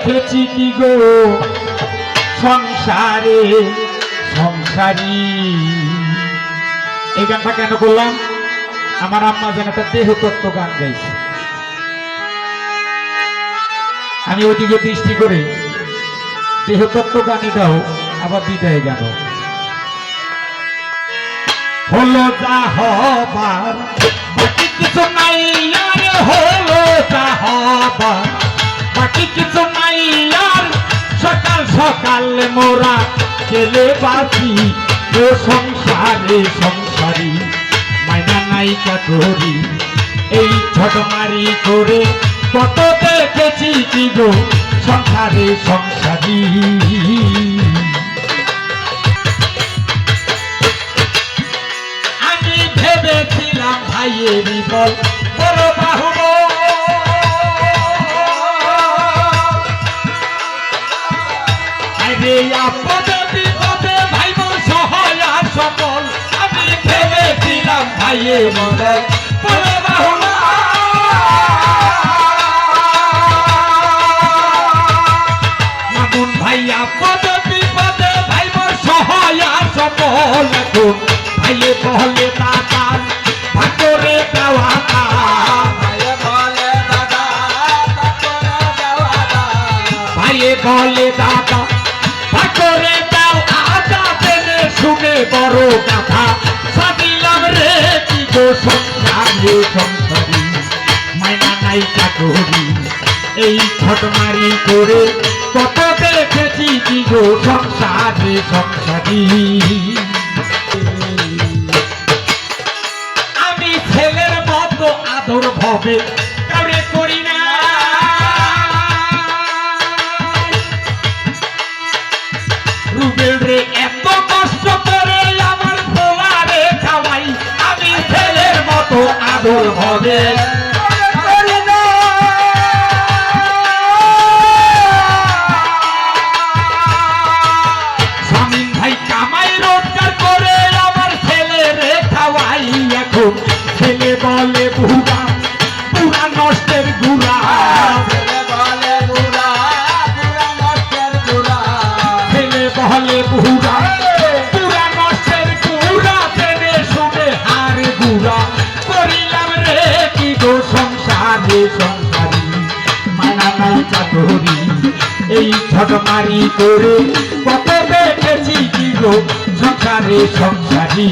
দেখেছি কি গো সংসারে সংসারী। এই গানটা কেন করলাম? আমার আম্মা যেন একটা দেহতত্ত্ব গান গাইছে, আমি ওইদিকে দৃষ্টি করে দেহতত্ত্ব গানই দাও, আবার বিদায় গান হলো যা হবার বাকি কিছু নাই আর, হলো যা হবার বাকি কিছু নাই আর, সকাল সকাল মোরা চলে বাঁচি ও সংসারে সংসারী। মাইনা নাই কাটরি এই ছোটমারি করে কত দেখেছি কি গো সংসারে সংসারী। আমি ভেবেছিলাম ভাইয়েরই বল বড় বাহুবল, আরে আপদে বিপদে ভাই বোন সহায় সকল। আমি ভেবেছিলাম ভাইয়ের বল বড় বাহুবল, মামুন ভাই আপদে বিপদে ভাই বোন সহায় সকল। এখন ভাইয়ে বলে দাদা ভাগরে দেওয়া না, ভাইয়ে বলে দাদা ভাগরে দাও আদা, জেনে শুনে বড় কথা সাদিলাম রে কি গো সংসারে সংসারী। মাইনা নাই চাকরি এই ছোটমারি করে কত দেখেছি কি গো সংসারে সংসারী। আমি ছেলের মতো আদর ভবে কাউরে করি না, রুবেল রে এত কষ্ট করে আমার পোলারে খাওয়াই। আমি ছেলের মতো আদর ভবে করি না, স্বামী ভাই কামাই রোজগার করে আমার ছেলেরে খাওয়াই। এখন ছেলে বলে বুড়া বুড়া নষ্টের গুড়া, ছেলে বলে বুড়া বুড়া নষ্টের গুড়া, ছেলে বলে বুড়া বুড়া নষ্টের গুড়া, জেনে শুনে হার গুড়া করিলাম রে কি গো সংসারে সংসারী। মানা নাই চাকরি এই ছোটমারি করে কত দেখেছি কি গো সংসারে সংসারী।